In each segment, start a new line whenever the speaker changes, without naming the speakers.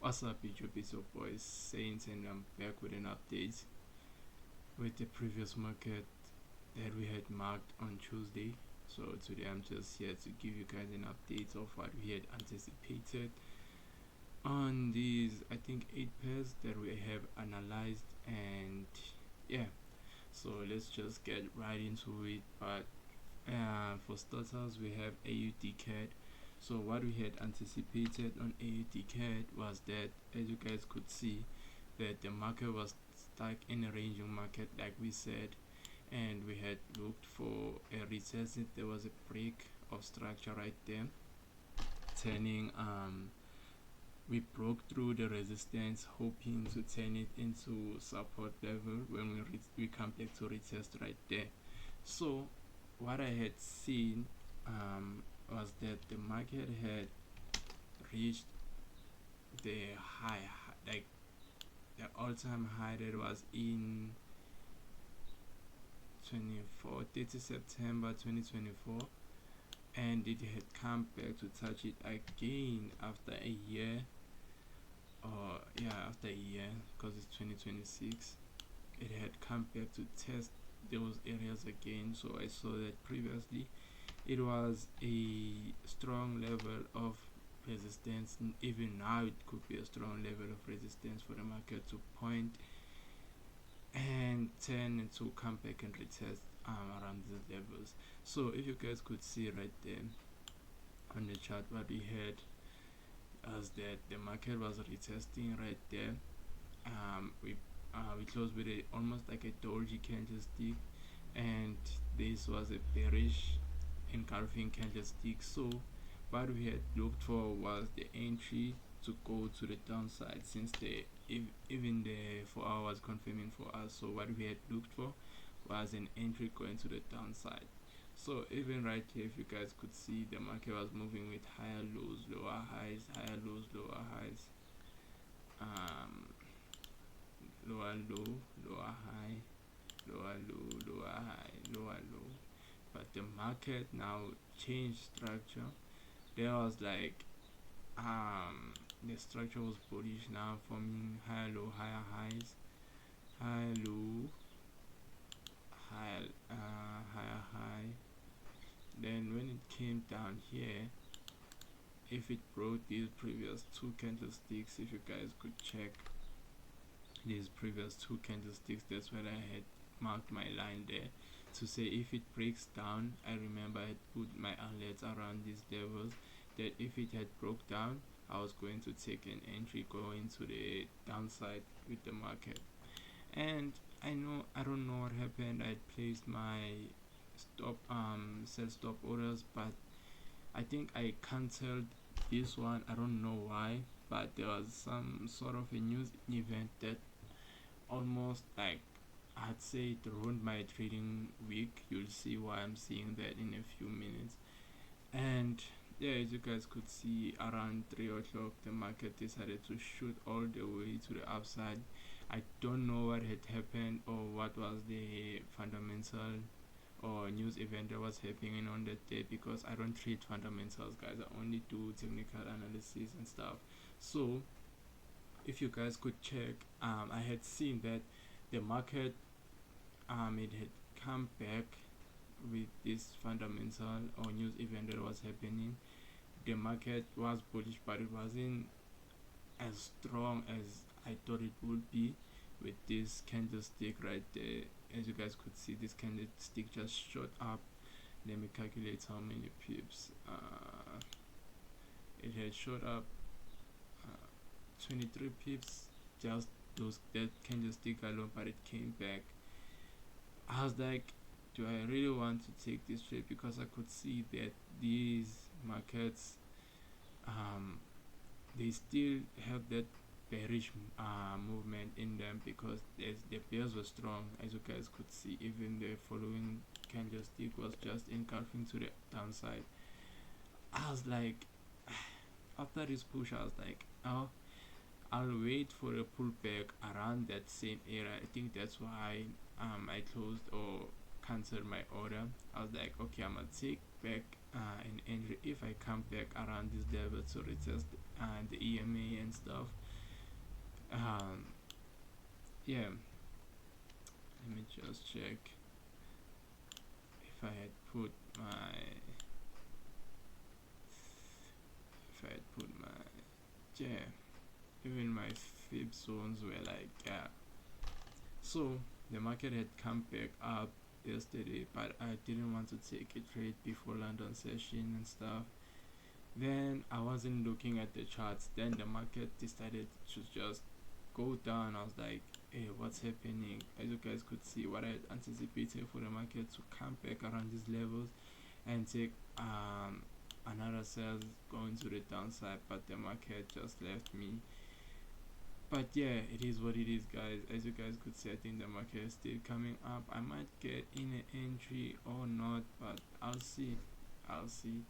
What's up, YouTube? It's your boy Saints, and I'm back with an update with the previous market that we had marked on Tuesday. So today I'm just here to give you guys an update of what we had anticipated on these, I think, 8 pairs that we have analyzed, and yeah. So let's just get right into it. But for starters, we have AUD CAD. So what we had anticipated on AUD CAD was that, as you guys could see, that the market was stuck in a ranging market, like we said, and we had looked for a retest. There was a break of structure right there, turning we broke through the resistance, hoping to turn it into support level when we come back to retest right there. So what I had seen was that the market had reached the high, like the all-time high that was in 30 September 2024, and it had come back to touch it again after a year, or yeah, after a year, because it's 2026. It had come back to test those areas again. So I saw that previously it was a strong level of resistance, and even now it could be a strong level of resistance for the market to point and turn and to come back and retest around these levels. So if you guys could see right there on the chart, what we had was that the market was retesting right there. We closed with almost like a doji candlestick, and this was a bearish engulfing candlestick. So what we had looked for was the entry to go to the downside, since even the 4 hours confirming for us. So what we had looked for was an entry going to the downside. So even right here, if you guys could see, the market was moving with higher lows, lower highs, higher lows, lower highs, lower low, lower high, lower low, lower high, lower low. But the market now changed structure. There was like the structure was bullish now, forming higher low, higher highs, higher low, higher high. Then when it came down here, if it broke these previous two candlesticks, if you guys could check these previous two candlesticks, that's where I had marked my line there to say if it breaks down. I remember I had put my alerts around these levels, that if it had broke down, I was going to take an entry going to the downside with the market. And I don't know what happened. I placed my sell stop orders, but I think I cancelled this one. I don't know why, but there was some sort of a news event that almost, like, I'd say it ruined my trading week. You'll see why I'm seeing that in a few minutes. And yeah, as you guys could see, around 3 o'clock the market decided to shoot all the way to the upside. I don't know what had happened or what was the fundamental or news event that was happening on that day, because I don't treat fundamentals, guys. I only do technical analysis and stuff. So if you guys could check, I had seen that the market, it had come back with this fundamental or news event that was happening. The market was bullish, but it wasn't as strong as I thought it would be, with this candlestick right there. As you guys could see, this candlestick just shot up. Let me calculate how many pips. It had shot up 23 pips, just that candlestick alone, but it came back. I was like, do I really want to take this trade? Because I could see that these markets, they still have that bearish movement in them, because the bears were strong. As you guys could see, even the following candlestick was just engulfing to the downside. I was like, after this push, I was like, oh, I'll wait for a pullback around that same area. I think that's why I closed or cancelled my order. I was like, okay, I'm gonna take back an entry if I come back around this level to retest the EMA and stuff. um yeah, let me just check if I had put my if I had put my yeah, even my fib zones were like, yeah. So the market had come back up yesterday, but I didn't want to take a trade before London session and stuff. Then I wasn't looking at the charts. Then the market decided to just go down. I was like, hey, what's happening? As you guys could see, what I had anticipated for the market to come back around these levels and take another sales going to the downside, but the market just left me. But yeah, it is what it is, guys. As you guys could see, I think the market is still coming up. I might get in an entry or not, but I'll see. I'll see.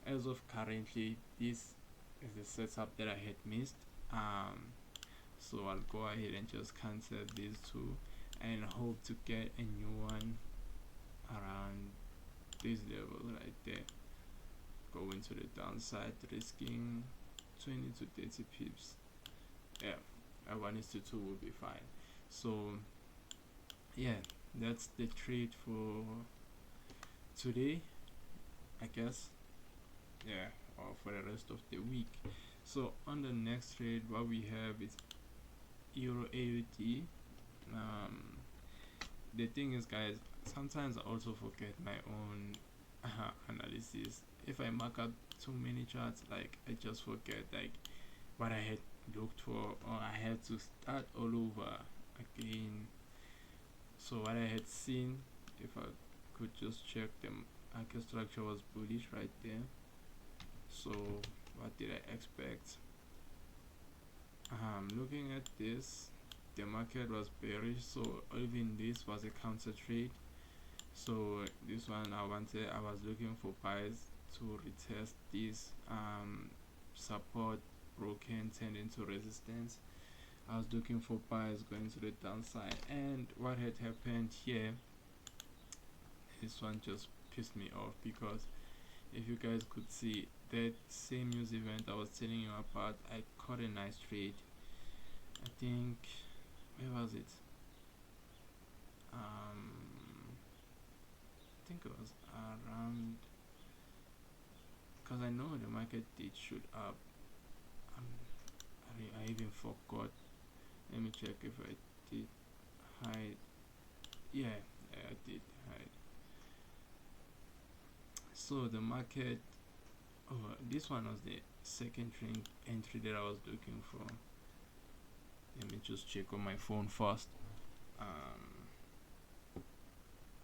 As of currently, this is the setup that I had missed. So I'll go ahead and just cancel these two and hope to get a new one around this level right there. Going to the downside, risking 20 to 30 pips. Yeah, a 1:2 will be fine. So yeah, that's the trade for today, I guess. Yeah, or for the rest of the week. So on the next trade, what we have is Euro AUD. Um, the thing is, guys, sometimes I also forget my own analysis. If I mark up too many charts, like I just forget like what I had looked for, or I had to start all over again. So what I had seen, if I could just check, the market structure was bullish right there. So what did I expect? Looking at this, the market was bearish, so even this was a counter trade. So this one I was looking for buys to retest this support, broken, turned into resistance. I was looking for buys going to the downside, and what had happened here, this one just pissed me off, because if you guys could see that same news event I was telling you about, I caught a nice trade. I think, where was it? I think it was around, because I know the market did shoot up. I even forgot. Let me check if I did hide. Yeah, I did hide. So the market, oh, this one was the second entry that I was looking for. Let me just check on my phone first.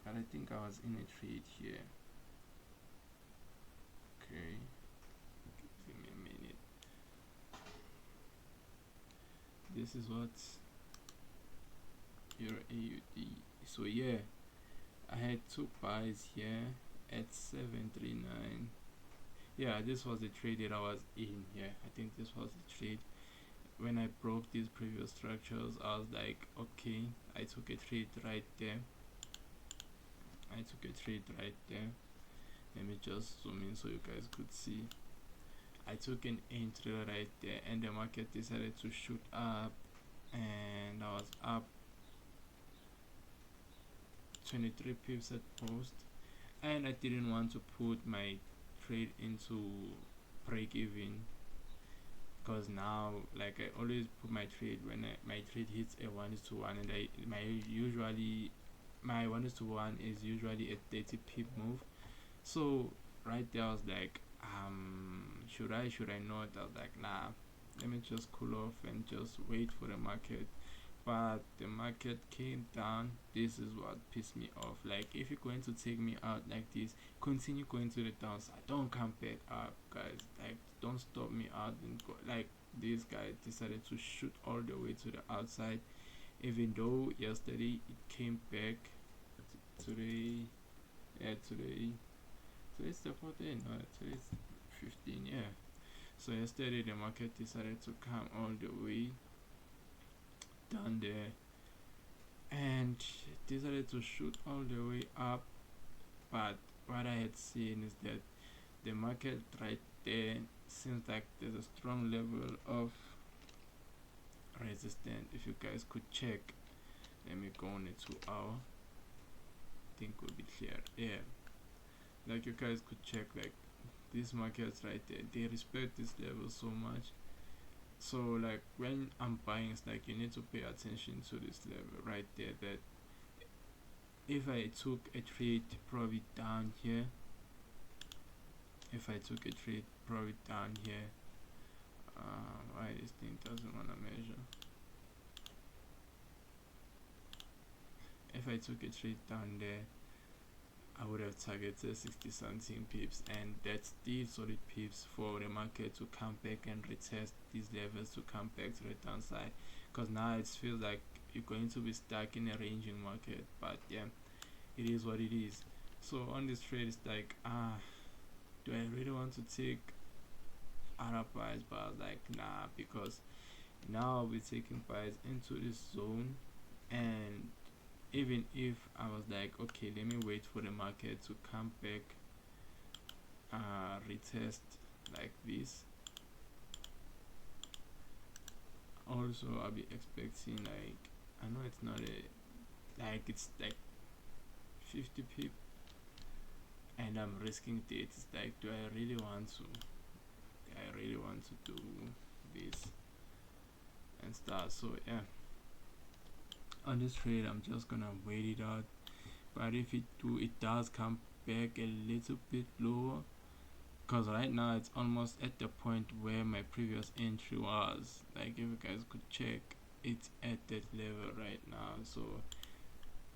But I think I was in a trade here. Okay, give me a minute. This is what your AUD. So yeah, I had two buys here at 739. Yeah, this was the trade that I was in here. I think this was the trade. When I broke these previous structures, I was like, okay, I took a trade right there. Let me just zoom in so you guys could see. I took an entry right there, and the market decided to shoot up, and I was up 23 pips at post, and I didn't want to put my trade into break even, because now, like, I always put my trade when my trade hits a 1:1, and my 1:1 is usually a 30 pip move. So right there I was like, should I not? I was like, nah, let me just cool off and just wait for the market. But the market came down. This is what pissed me off. Like, if you're going to take me out like this, continue going to the downside, don't come back up, guys. Like, don't stop me out and go. Like, this guy decided to shoot all the way to the outside, even though yesterday it came back. Today, yeah, today's the 14th, no, today's 15, yeah. So yesterday the market decided to come all the way down there and decided to shoot all the way up. But what I had seen is that the market right there seems like there's a strong level of resistance. If you guys could check, let me go on a 2 hour. I think will be clear. Yeah, like you guys could check, like these markets right there, they respect this level so much. So like when I'm buying, it's like you need to pay attention to this level right there, that if I took a trade probably down here, why this thing doesn't want to measure. If I took a trade down there, I would have targeted 60 something pips, and that's the solid pips for the market to come back and retest these levels, to come back to the downside, because now it feels like you're going to be stuck in a ranging market. But yeah, it is what it is. So on this trade, it's like, do I really want to take other buys? But I was like, nah, because now I'll be taking buys into this zone, and even if I was like, okay, let me wait for the market to come back, retest like this, also I'll be expecting, like, I know it's not a, like, it's like 50 pip and I'm risking it. It's like, do I really want to do this and start? So yeah, on this trade I'm just gonna wait it out. But if it does come back a little bit lower, because right now it's almost at the point where my previous entry was, like, if you guys could check, it's at that level right now. So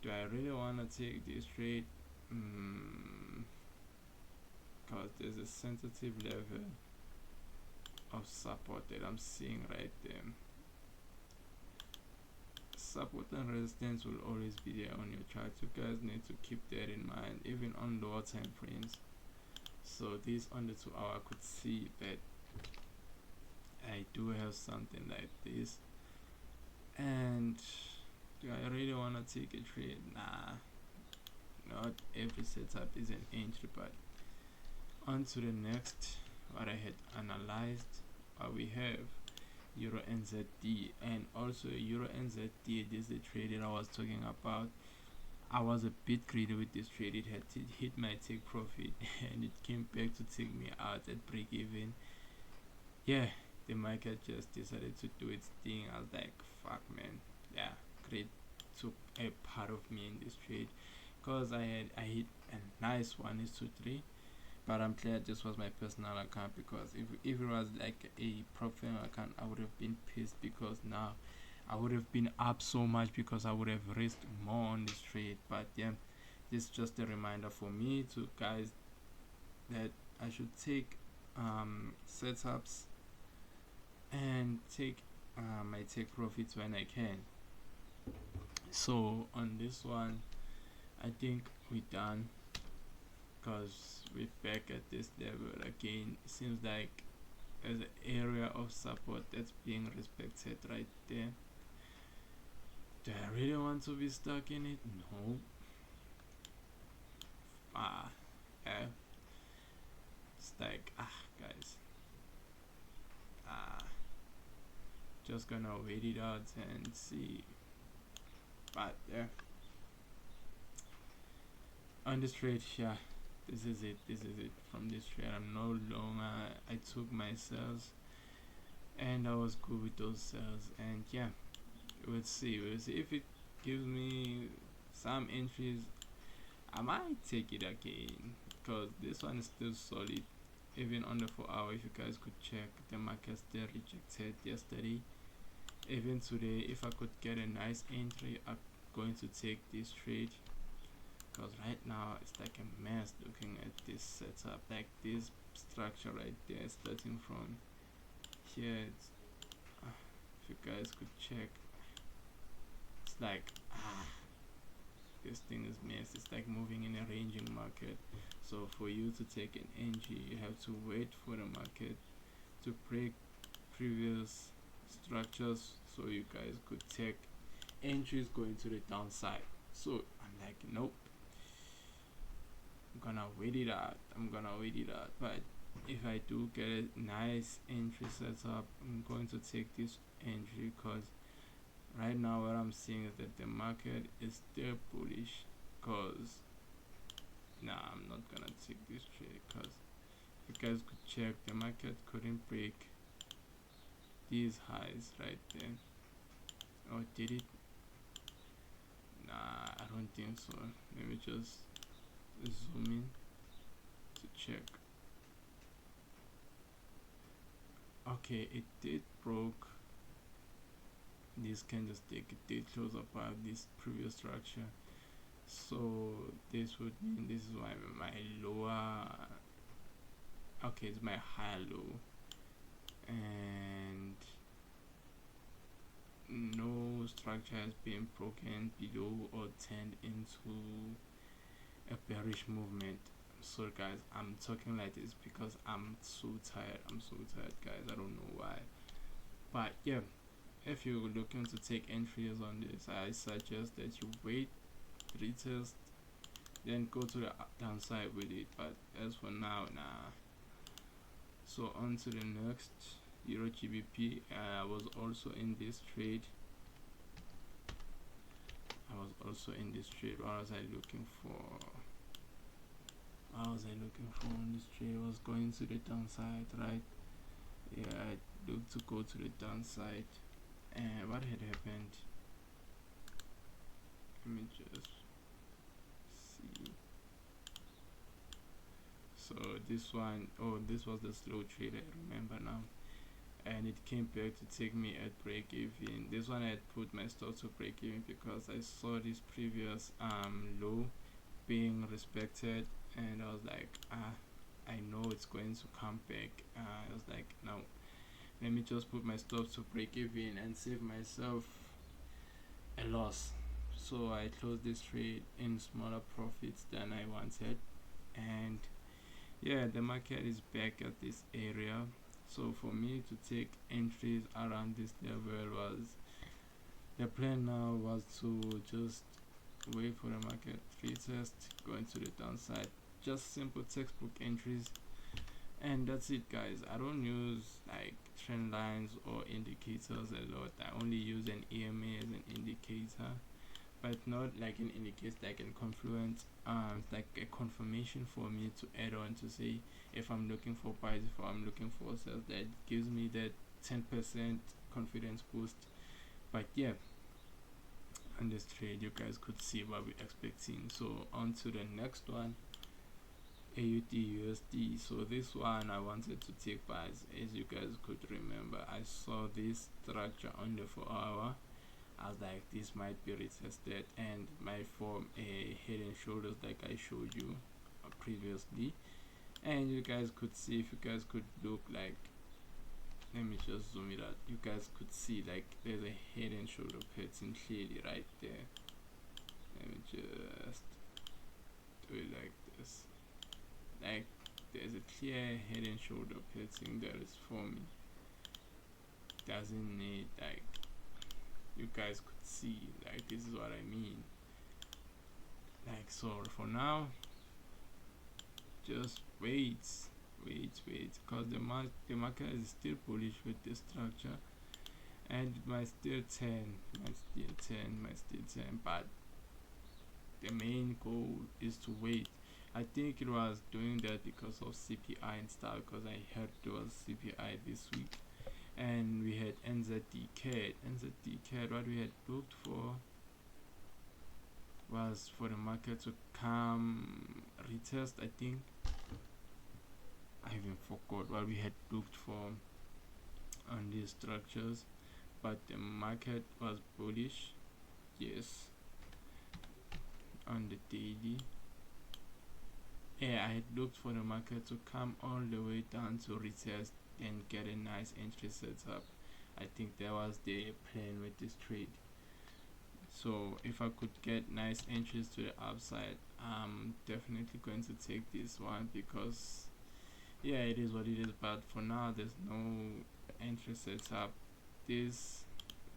do I really want to take this trade? Because there's a sensitive level of support that I'm seeing right there. Support and resistance will always be there on your chart. You guys need to keep that in mind, even on lower time frames. So this on the 2 hour, I could see that I do have something like this. And do I really want to take a trade? Nah, not every setup is an entry. But on to the next, what I had analyzed, we have Euro NZD, and also Euro NZD. This is the trade that I was talking about. I was a bit greedy with this trade. It had hit my take profit and it came back to take me out at break even. Yeah, the market just decided to do its thing. I was like, fuck, man. Yeah, great took a part of me in this trade, because I hit a nice 1:3. But I'm glad this was my personal account, because if it was like a professional account, I would have been pissed, because now I would have been up so much, because I would have risked more on this trade. But yeah, this is just a reminder for me to guys that I should take setups and take my take profits when I can. So on this one, I think we're done, because we're back at this level again. It seems like there's an area of support that's being respected right there. Do I really want to be stuck in it? No. Yeah. It's like, guys, just gonna wait it out and see. But yeah, on this trade, yeah, this is it from this trade. I'm no longer, I took my sales and I was good with those sales, and yeah, we'll see if it gives me some entries. I might take it again, because this one is still solid. Even on the 4 hour, if you guys could check, the market still rejected yesterday. Even today, if I could get a nice entry, I'm going to take this trade, because right now it's like a mess looking at this setup. Like this structure right there, starting from here, if you guys could check, it's like, this thing is mess. It's like moving in a ranging market. So for you to take an entry, you have to wait for the market to break previous structures, so you guys could take entries going to the downside. So I'm like, nope, I'm gonna wait it out. But if I do get a nice entry setup, I'm going to take this entry, because right now what I'm seeing is that the market is still bullish, because nah, I'm not gonna take this trade, because you guys could check, the market couldn't break these highs right then. Or did it? Nah, I don't think so. Let me just zoom in to check. Okay, it did broke this candlestick. It did close above this previous structure, so this would mean this is why my lower, okay, it's my high low, and no structure has been broken below or turned into a bearish movement. So guys, I'm talking like this because I'm so tired. I'm so tired, guys. I don't know why, but yeah, if you're looking to take entries on this, I suggest that you wait, retest, then go to the downside with it. But as for now, nah. So on to the next, Euro GBP. I was also in this trade. What was I looking for? What was I looking for on this trade? I was going to the downside, right? Yeah, I looked to go to the downside, and what had happened? Let me just see. So this one, oh, this was the slow trade, I remember now, and it came back to take me at break even. This one I had put my stop to break even because I saw this previous low being respected, and I was like, I know it's going to come back. I was like, no, let me just put my stop to break even and save myself a loss. So I closed this trade in smaller profits than I wanted, and yeah, the market is back at this area. So for me to take entries around this level, was the plan now was to just wait for the market retest, go into the downside, just simple textbook entries, and that's it, guys. I don't use like trend lines or indicators a lot. I only use an EMA as an indicator, but not like an indicator like in Confluence. It's like a confirmation for me to add on to say if I'm looking for buys, if I'm looking for sales, that gives me that 10% confidence boost. But yeah, on this trade you guys could see what we're expecting. So on to the next one, AUD USD. So this one I wanted to take buys. As you guys could remember, I saw this structure on the 4-hour. I was like, this might be retested and might form a head and shoulders like I showed you previously. And you guys could see, if you guys could look, like, let me just zoom it out, you guys could see like there's a head and shoulder pattern clearly right there. Let me just do it like this. Like, there's a clear head and shoulder pattern that is forming. Doesn't need, like, you guys could see, like, this is what I mean. Like, so for now, just wait, because the market is still bullish with this structure, and it might still turn, but the main goal is to wait. I think it was doing that because of CPI and stuff, because I heard there was CPI this week, and we had NZD CAD. What we had looked for was for the market to come retest. I think I even forgot what we had looked for on these structures, but the market was bullish, yes, on the daily. Yeah, I had looked for the market to come all the way down to retest and get a nice entry set up. I think that was the plan with this trade. So if I could get nice entries to the upside, I'm definitely going to take this one, because yeah, it is what it is. But for now, there's no entry set up. This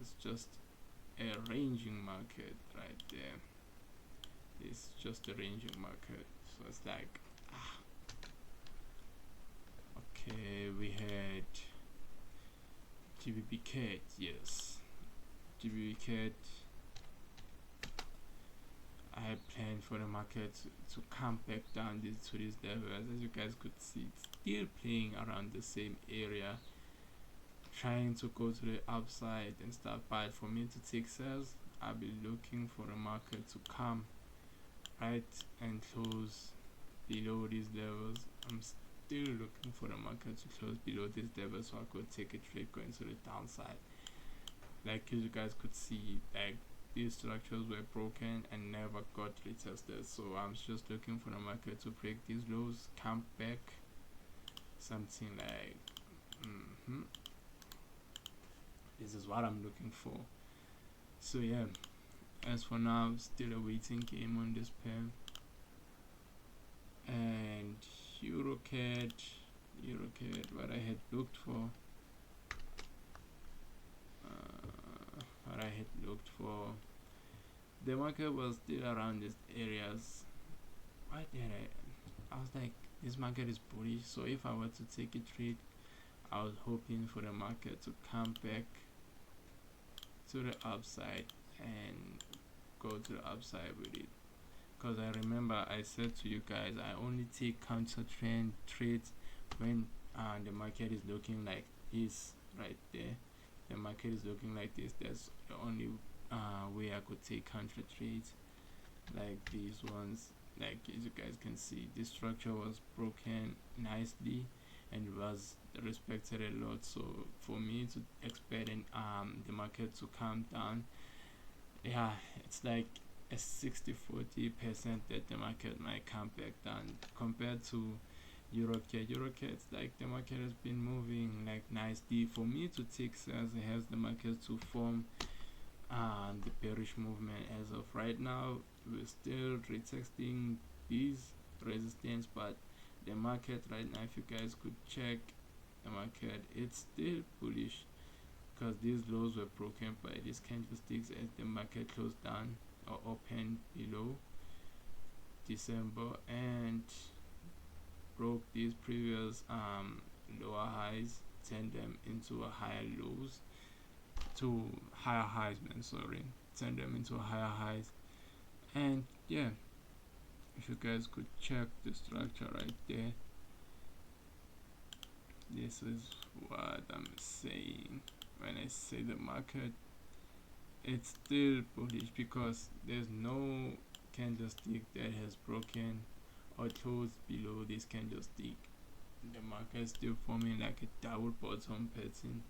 is just a ranging market right there. It's just a ranging market. So it's like, okay, we had GBP CAD, yes. duplicate. I plan for the market to come back down to these levels. As you guys could see, it's still playing around the same area, trying to go to the upside and stuff. But for me to take sales, I'll be looking for the market to come right and close below these levels. I'm still looking for the market to close below these levels so I could take a trade going to the downside. Like as you guys could see, like these structures were broken and never got retested, so I'm just looking for the market to break these lows, come back, something like this is what I'm looking for. So yeah, as for now, still a waiting game on this pair. And EuroCAD, what I had looked for, the market was still around these areas. Why did I was like, this market is bullish, so if I were to take a trade, I was hoping for the market to come back to the upside and go to the upside with it. Because I remember I said to you guys, I only take counter trend trades when the market is looking like this right there. The market is looking like this. That's the only way I could take counter trades, like these ones. Like as you guys can see, this structure was broken nicely and was respected a lot. So for me to expect the market to come down, yeah, it's like a 60-40% that the market might come back down compared to EuroCAD. It's like the market has been moving like nicely. For me to take sales, it has the market to form the bearish movement. As of right now, we're still retesting these resistance, but the market right now, if you guys could check the market, it's still bullish because these lows were broken by these candlesticks as the market closed down or opened below December and broke these previous lower highs, turned them into a higher lows to higher highs, turn them into higher highs. And yeah, if you guys could check the structure right there, this is what I'm saying when I say the market, it's still bullish because there's no candlestick that has broken or closed below this candlestick. The market is still forming like a double bottom pattern.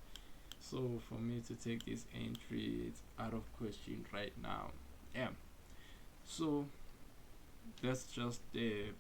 So for me to take this entry, it's out of question right now. Yeah, so that's just the